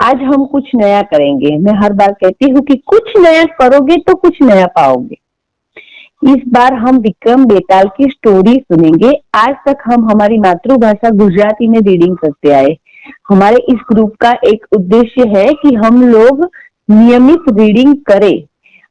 आज हम कुछ नया करेंगे। मैं हर बार कहती हूँ कि कुछ नया करोगे तो कुछ नया पाओगे। इस बार हम विक्रम बेताल की स्टोरी सुनेंगे। आज तक हम हमारी मातृभाषा गुजराती में रीडिंग करते आए। हमारे इस ग्रुप का एक उद्देश्य है कि हम लोग नियमित रीडिंग करें,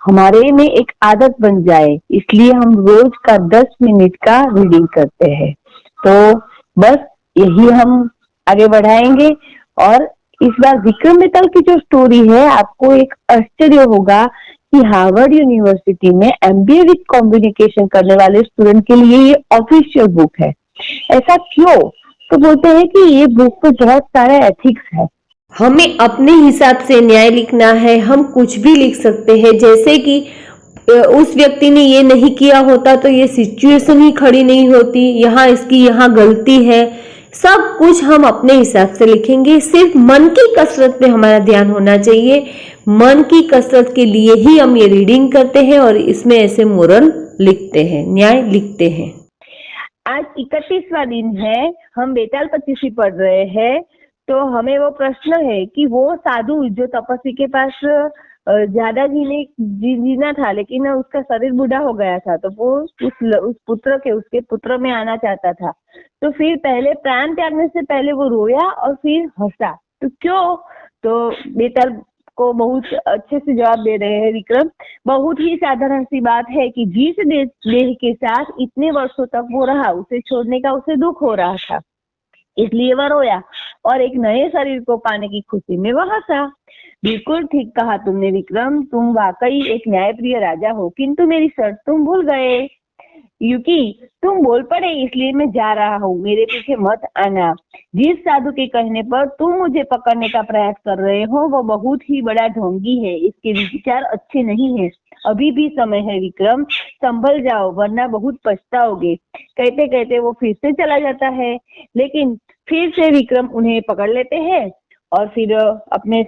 हमारे में एक आदत बन जाए। इसलिए हम रोज का 10 मिनट का रीडिंग करते हैं। तो बस यही हम आगे बढ़ाएंगे। और इस बार विक्रम बेताल की जो स्टोरी है, आपको एक आश्चर्य होगा कि हार्वर्ड यूनिवर्सिटी में एमबीए विद कम्युनिकेशन करने वाले स्टूडेंट के लिए ये ऑफिशियल बुक है। ऐसा क्यों? तो बोलते हैं कि ये बुक में बहुत सारे एथिक्स है। हमें अपने हिसाब से न्याय लिखना है। हम कुछ भी लिख सकते हैं, जैसे कि उस व्यक्ति ने ये नहीं किया होता तो ये सिचुएशन ही खड़ी नहीं होती, यहाँ इसकी यहाँ गलती है। सब कुछ हम अपने हिसाब से लिखेंगे। सिर्फ मन की कसरत पे हमारा ध्यान होना चाहिए। मन की कसरत के लिए ही हम ये रीडिंग करते हैं और इसमें ऐसे मोरल लिखते हैं, न्याय लिखते हैं। आज 31वां दिन है, हम बेताल 25 पढ़ रहे हैं। तो हमें वो प्रश्न है कि वो साधु जो तपस्वी के पास ज्यादा जीना था, लेकिन उसका शरीर बूढ़ा हो गया था, तो वो उस पुत्र के उसके पुत्र में आना चाहता था। तो फिर पहले प्राण त्यागने से पहले वो रोया और फिर हंसा। तो क्यों? तो बेताल को बहुत अच्छे से जवाब दे रहे हैं विक्रम। बहुत ही साधारण सी बात है कि जिस देह के साथ इतने वर्षों तक वो रहा, उसे छोड़ने का उसे दुख हो रहा था, इसलिए वह रोया और एक नए शरीर को पाने की खुशी में वह हंसा। बिल्कुल ठीक कहा तुमने विक्रम, तुम वाकई एक न्यायप्रिय राजा हो, किंतु मेरी शर्त तुम भूल गए। युकी, तुम बोल पड़े, इसलिए मैं जा रहा हूँ, मेरे पीछे मत आना। जिस साधु के कहने पर तुम मुझे पकड़ने का प्रयास कर रहे हो, वो बहुत ही बड़ा ढोंगी है, इसके विचार अच्छे नहीं है। अभी भी समय है विक्रम, संभल जाओ वरना बहुत पछताओगे। कहते कहते वो फिर से चला जाता है, लेकिन फिर से विक्रम उन्हें पकड़ लेते हैं और फिर अपने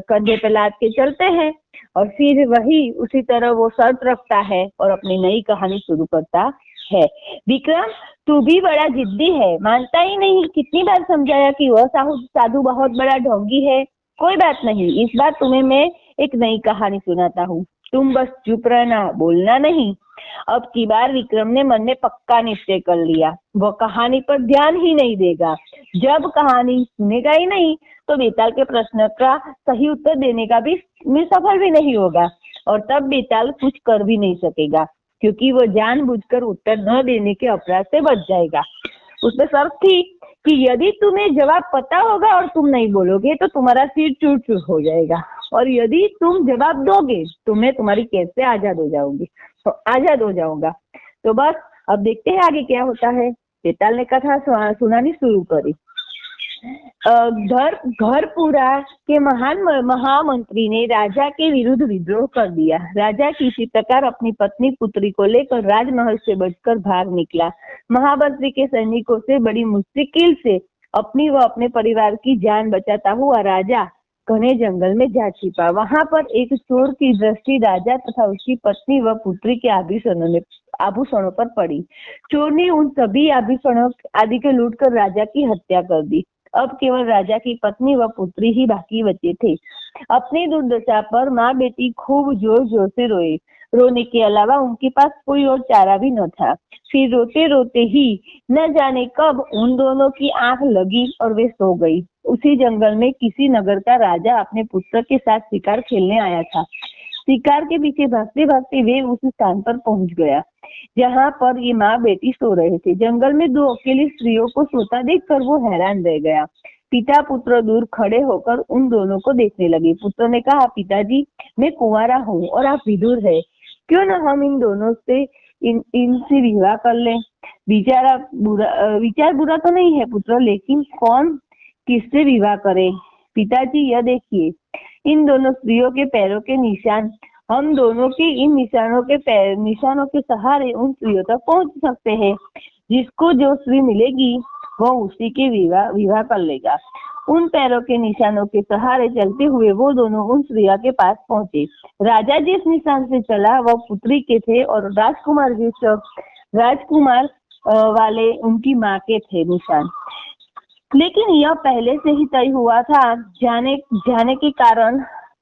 कंधे पे लाद के चलते हैं। और फिर वही उसी तरह वो शर्त रखता है और अपनी नई कहानी शुरू करता है। विक्रम, तू भी बड़ा जिद्दी है, मानता ही नहीं। कितनी बार समझाया कि वह साधु बहुत बड़ा ढोंगी है। कोई बात नहीं, इस बार तुम्हें मैं एक नई कहानी सुनाता हूँ, तुम बस चुप रहना, बोलना नहीं। अब की बार विक्रम ने मन में पक्का निश्चय कर लिया, वह कहानी पर ध्यान ही नहीं देगा। जब कहानी सुनेगा ही नहीं तो बेताल के प्रश्न का सही उत्तर देने का भी में सफल भी नहीं होगा, और तब बेताल कुछ कर भी नहीं सकेगा, क्योंकि वो जानबूझकर उत्तर न देने के अपराध से बच जाएगा। उसमें शर्त थी कि यदि तुम्हें जवाब पता होगा और तुम नहीं बोलोगे तो तुम्हारा सिर चूर चूर हो जाएगा, और यदि तुम जवाब दोगे तो मैं तुम्हारी कैद से आजाद हो जाऊंगी, तो आजाद हो जाऊंगा। तो बस अब देखते हैं आगे क्या होता है। बेताल ने कथा सुनानी शुरू करी। घरपुरा के महामंत्री ने राजा के विरुद्ध विद्रोह कर दिया। राजा किसी प्रकार अपनी पत्नी पुत्री को लेकर राजमहल से बचकर भाग निकला। महामंत्री के सैनिकों से बड़ी मुश्किल से अपनी व अपने परिवार की जान बचाता हुआ राजा घने जंगल में जा छिपा। वहां पर एक चोर की दृष्टि राजा तथा उसकी पत्नी व पुत्री के आभूषणों पर पड़ी। चोर ने उन सभी आभूषणों आदि के लूट कर राजा की हत्या कर दी। अब केवल राजा की पत्नी व पुत्री ही बाकी बचे थे। अपनी दुर्दशा पर माँ बेटी खूब जोर जोर से रोए। रोने के अलावा उनके पास कोई और चारा भी न था। फिर रोते रोते ही न जाने कब उन दोनों की आंख लगी और वे सो गई। उसी जंगल में किसी नगर का राजा अपने पुत्र के साथ शिकार खेलने आया था। शिकार के पीछे भागते भागते वे उस स्थान पर पहुंच गया जहां पर ये माँ बेटी सो रहे थे। जंगल में दो अकेली स्त्रियों को सोता देखकर वो हैरान रह गया। पिता पुत्र दूर खड़े होकर उन दोनों को देखने लगे। पुत्र ने कहा, पिताजी, मैं कुंवारा हूँ और आप विदुर है, क्यों न हम इन दोनों से इनसे विवाह कर लें। विचार बुरा तो नहीं है पुत्र, लेकिन कौन किससे विवाह करे। पिताजी, यह देखिए, इन दोनों स्त्रियों के पैरों के निशान। हम दोनों के इन निशानों के सहारे उन स्त्रियों तक पहुंच सकते हैं। जिसको जो स्त्री मिलेगी वो उसी के विवाह कर लेगा। उन पैरों के निशानों के सहारे चलते हुए वो दोनों उन स्त्रियों के पास पहुंचे। राजा जिस निशान से चला वह पुत्री के थे और राजकुमार वाले उनकी माँ के थे निशान। लेकिन यह पहले से ही तय हुआ था। जाने जाने के कारण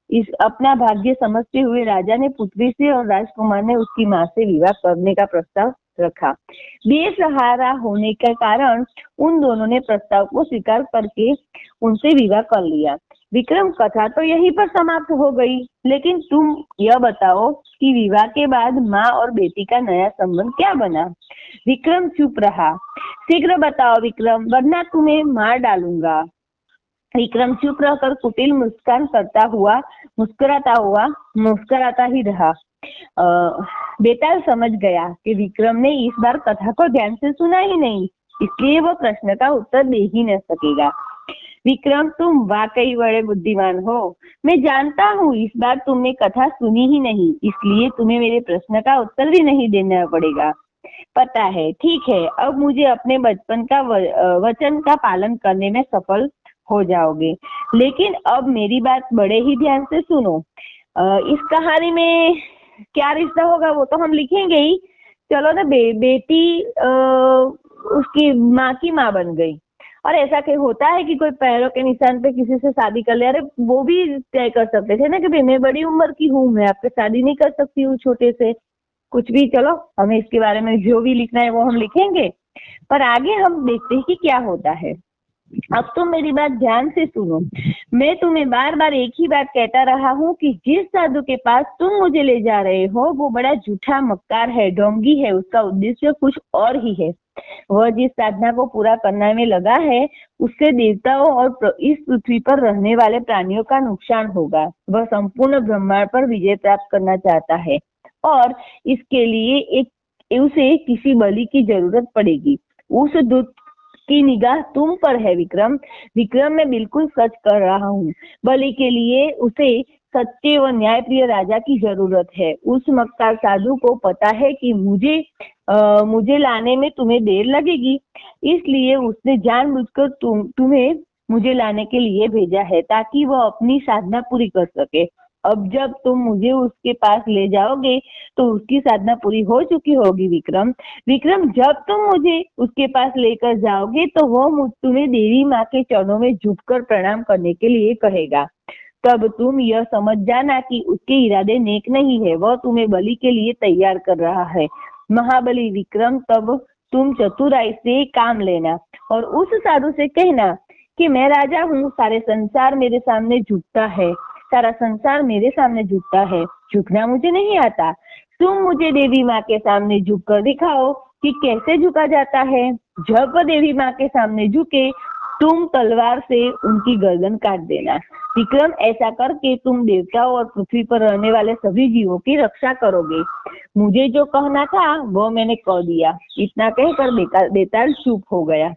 इस अपना भाग्य समझते हुए राजा ने पुत्री से और राजकुमार ने उसकी माँ से विवाह करने का प्रस्ताव रखा। बेसहारा होने के कारण उन दोनों ने प्रस्ताव को स्वीकार करके उनसे विवाह कर लिया। विक्रम, कथा तो यहीं पर समाप्त हो गई, लेकिन तुम यह बताओ कि विवाह के बाद माँ और बेटी का नया संबंध क्या बना। विक्रम चुप रहा। शीघ्र बताओ विक्रम, वरना तुम्हें मार डालूंगा। विक्रम चुप रहकर कुटिल मुस्कान करता हुआ मुस्कुराता ही रहा। बेताल समझ गया कि विक्रम ने इस बार कथा को ध्यान से सुना ही नहीं, इसलिए वह प्रश्न का उत्तर दे ही न सकेगा। विक्रम, तुम वाकई बड़े बुद्धिमान हो। मैं जानता हूँ इस बार तुमने कथा सुनी ही नहीं, इसलिए तुम्हें मेरे प्रश्न का उत्तर भी नहीं देना पड़ेगा। पता है, ठीक है, अब मुझे अपने बचपन का वचन का पालन करने में सफल हो जाओगे। लेकिन अब मेरी बात बड़े ही ध्यान से सुनो। इस कहानी में क्या रिश्ता होगा वो तो हम लिखेंगे ही। चलो ना, बेटी उसकी माँ की माँ बन गई। और ऐसा कहीं होता है कि कोई पैरों के निशान पे किसी से शादी कर ले? अरे वो भी तय कर सकते थे ना कि भाई मैं बड़ी उम्र की हूँ, मैं आपसे शादी नहीं कर सकती हूँ छोटे से। कुछ भी, चलो हमें इसके बारे में जो भी लिखना है वो हम लिखेंगे, पर आगे हम देखते हैं कि क्या होता है। अब तुम मेरी बात ध्यान से सुनो। मैं तुम्हें बार बार एक ही बात कहता रहा हूँ कि जिस साधु के पास तुम मुझे ले जा रहे हो वो बड़ा झूठा मक्कार है, ढोंगी है, उसका उद्देश्य कुछ और ही है। वह जिस साधना को पूरा करने में लगा है उससे देवताओं और इस पृथ्वी पर रहने वाले प्राणियों का नुकसान होगा। वह संपूर्ण ब्रह्मांड पर विजय प्राप्त करना चाहता है और इसके लिए उसे किसी बलि की जरूरत पड़ेगी। उस दूत की निगाह तुम पर है विक्रम। विक्रम, मैं बिल्कुल सच कर रहा हूँ। बलि के लिए उसे सच्चे व न्यायप्रिय राजा की जरूरत है। उस मक्कार साधु को पता है कि मुझे लाने में तुम्हें देर लगेगी, इसलिए उसने जानबूझकर तुम्हें मुझे लाने के लिए भेजा है ताकि वह अपनी साधना पूरी कर सके। अब जब तुम मुझे उसके पास ले जाओगे तो उसकी साधना पूरी हो चुकी होगी विक्रम। विक्रम, जब तुम मुझे उसके पास लेकर जाओगे तो वह तुम्हें देवी माँ के चरणों में झुककर प्रणाम करने के लिए कहेगा। तब तुम यह समझ जाना कि उसके इरादे नेक नहीं है, वह तुम्हें बलि के लिए तैयार कर रहा है। महाबली विक्रम, तब तुम चतुराई से काम लेना और उस साधु से कहना कि मैं राजा हूँ, सारे संसार मेरे सामने झुकता है, सारा संसार मेरे सामने झुकता है, झुकना मुझे नहीं आता। तुम मुझे देवी माँ के सामने झुक कर दिखाओ कि कैसे झुका जाता है। जब वह देवी माँ के सामने झुके तुम तलवार से उनकी गर्दन काट देना। विक्रम, ऐसा करके तुम देवताओं और पृथ्वी पर रहने वाले सभी जीवों की रक्षा करोगे। मुझे जो कहना था वो मैंने कह दिया। इतना कहकर बेताल चुप हो गया।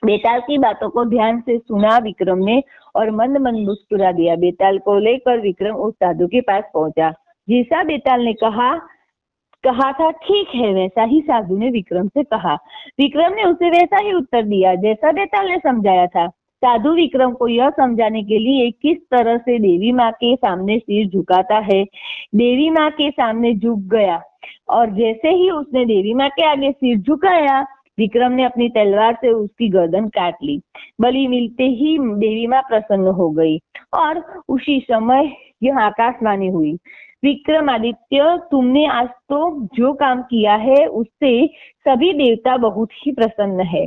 बेताल की बातों को ध्यान से सुना विक्रम ने और मंद मंद मुस्कुरा दिया। बेताल को लेकर विक्रम उस साधु के पास पहुंचा। जैसा बेताल ने कहा था, ठीक है, वैसा ही साधु ने विक्रम से कहा। विक्रम ने उसे वैसा ही उत्तर दिया जैसा बेताल ने समझाया था। साधु विक्रम को यह समझाने के लिए किस तरह से देवी माँ के सामने सिर झुकाता है। देवी माँ के सामने झुक गया और जैसे ही उसने देवी माँ के आगे सिर झुकाया विक्रम ने अपनी तलवार से उसकी गर्दन काट ली। बलि मिलते ही देवी माँ प्रसन्न हो गई और उसी समय यह आकाशवाणी हुई, विक्रमादित्य, तुमने आज तो जो काम किया है उससे सभी देवता बहुत ही प्रसन्न है।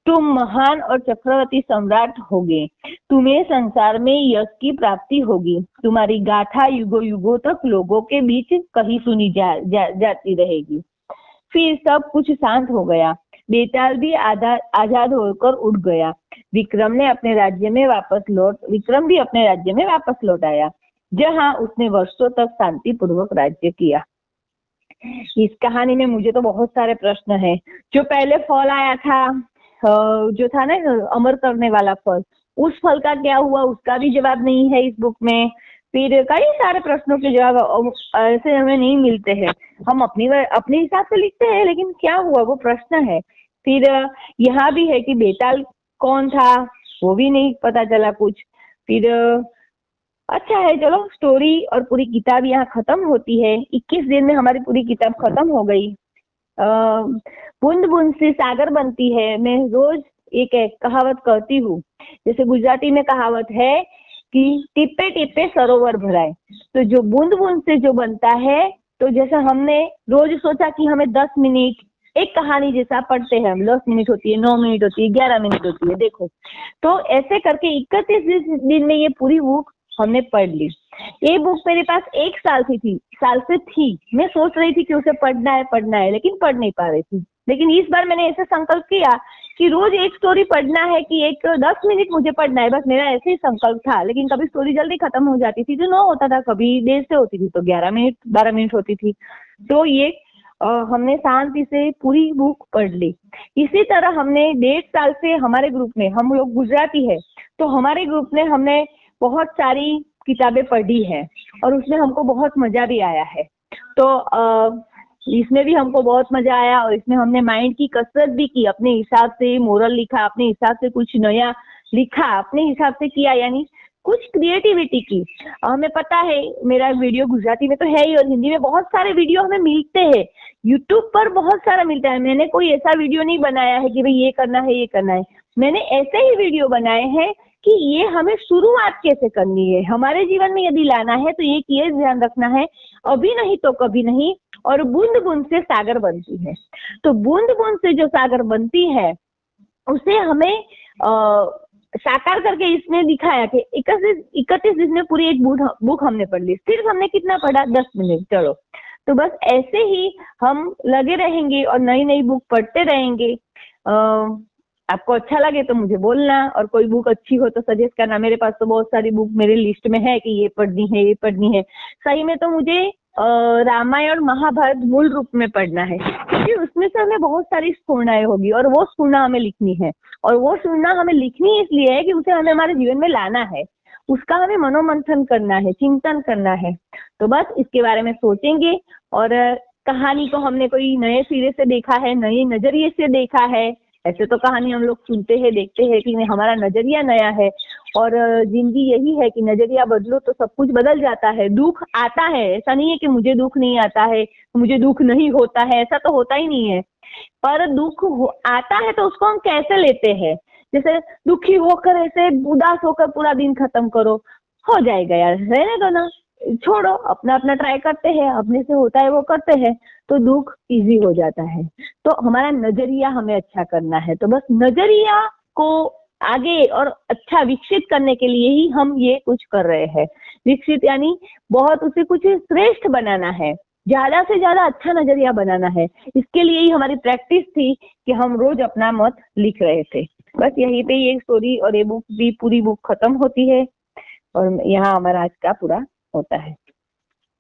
तुम महान और चक्रवर्ती सम्राट होगे। तुम्हें संसार में यश की प्राप्ति होगी। तुम्हारी गाथा युगों युगों तक लोगों के बीच कहीं सुनी जाती रहेगी। फिर सब कुछ शांत हो गया। बेताल भी आजाद होकर उड़ गया। विक्रम भी अपने राज्य में वापस लौट आया, जहां उसने वर्षों तक शांति पूर्वक राज्य किया। इस कहानी में मुझे तो बहुत सारे प्रश्न हैं। जो पहले फल आया था, जो था ना अमर करने वाला फल, उस फल का क्या हुआ उसका भी जवाब नहीं है इस बुक में। फिर कई सारे प्रश्नों के जवाब ऐसे हमें नहीं मिलते हैं। हम अपने हिसाब से लिखते हैं, लेकिन क्या हुआ वो प्रश्न है। फिर यहाँ भी है कि बेताल कौन था वो भी नहीं पता चला कुछ। फिर अच्छा है, चलो स्टोरी और पूरी किताब यहाँ खत्म होती है। 21 दिन में हमारी पूरी किताब खत्म हो गई। बूंद बूंद से सागर बनती है। मैं रोज एक कहावत कहती हूँ। जैसे गुजराती में कहावत है कि टीपे टीपे सरोवर भराए। तो जो बूंद बूंद से जो बनता है, तो जैसे हमने रोज सोचा कि हमें 10 मिनट एक कहानी जैसा पढ़ते हैं हम, 10 मिनट होती है, 9 मिनट होती है, 11 मिनट होती है, देखो। तो ऐसे करके 31 दिन में ये पूरी बुक हमने पढ़ ली। ये बुक मेरे पास 1 साल से थी। मैं सोच रही थी कि उसे पढ़ना है, लेकिन पढ़ नहीं पा रही थी। लेकिन इस बार मैंने ऐसे संकल्प किया कि रोज एक स्टोरी पढ़ना है, कि एक 10 मिनट मुझे पढ़ना है, बस मेरा ऐसे ही संकल्प था। लेकिन कभी स्टोरी जल्दी खत्म हो जाती थी तो 9 होता था, कभी देर से होती थी तो 11 मिनट 12 मिनट होती थी। तो ये हमने शांति से पूरी बुक पढ़ ली। इसी तरह हमने 1.5 साल से हमारे ग्रुप में, हम लोग गुजराती है, तो हमारे ग्रुप में हमने बहुत सारी किताबें पढ़ी है और उसमें हमको बहुत मजा भी आया है। तो इसमें भी हमको बहुत मजा आया और इसमें हमने माइंड की कसरत भी की, अपने हिसाब से मोरल लिखा, अपने हिसाब से कुछ नया लिखा, अपने हिसाब से किया, यानी कुछ क्रिएटिविटी की। हमें पता है मेरा वीडियो गुजराती में तो है ही और हिंदी में बहुत सारे वीडियो हमें मिलते हैं, यूट्यूब पर बहुत सारा मिलता है। मैंने कोई ऐसा वीडियो नहीं बनाया है कि भाई ये करना है ये करना है, मैंने ऐसे ही वीडियो बनाए हैं कि ये हमें शुरुआत कैसे करनी है, हमारे जीवन में यदि लाना है तो ये ध्यान रखना है, अभी नहीं तो कभी नहीं। और बूंद बूंद से सागर बनती है, तो बूंद बूंद से जो सागर बनती है उसे हमें साकार करके इसमें दिखाया कि 31 दिन में पूरी एक बुक हमने पढ़ ली। सिर्फ हमने कितना पढ़ा? 10 मिनट। चलो, तो बस ऐसे ही हम लगे रहेंगे और नई नई बुक पढ़ते रहेंगे। आपको अच्छा लगे तो मुझे बोलना, और कोई बुक अच्छी हो तो सजेस्ट करना। मेरे पास तो बहुत सारी बुक मेरे लिस्ट में है कि ये पढ़नी है ये पढ़नी है। सही में तो मुझे रामायण महाभारत मूल रूप में पढ़ना है, क्योंकि उसमें से हमें बहुत सारी स्फूर्णाएं होगी और वो स्फूर्णा हमें लिखनी है। और वो स्फूर्णा हमें लिखनी इसलिए है कि उसे हमें हमारे जीवन में लाना है, उसका हमें मनोमंथन करना है, चिंतन करना है। तो बस इसके बारे में सोचेंगे। और कहानी को हमने कोई नए सिरे से देखा है, नए नजरिए से देखा है। ऐसे तो कहानी हम लोग सुनते हैं देखते हैं कि हमारा नजरिया नया है। और जिंदगी यही है कि नजरिया बदलो तो सब कुछ बदल जाता है। दुख आता है, ऐसा नहीं है कि मुझे दुख नहीं आता है, मुझे दुख नहीं होता है, ऐसा तो होता ही नहीं है। पर दुख आता है तो उसको हम कैसे लेते हैं। जैसे दुखी होकर ऐसे उदास होकर पूरा दिन खत्म करो, हो जाएगा यार, रहने दो ना, छोड़ो, अपना अपना ट्राई करते हैं, अपने से होता है वो करते हैं, तो दुख इजी हो जाता है। तो हमारा नजरिया हमें अच्छा करना है। तो बस नजरिया को आगे और अच्छा विकसित करने के लिए ही हम ये कुछ कर रहे हैं। विकसित यानी बहुत उसे कुछ श्रेष्ठ बनाना है, ज्यादा से ज्यादा अच्छा नजरिया बनाना है। इसके लिए ही हमारी प्रैक्टिस थी कि हम रोज अपना मत लिख रहे थे। बस यहीं पे ये स्टोरी और ये बुक भी पूरी बुक खत्म होती है और यहाँ हमारा आज का पूरा होता है।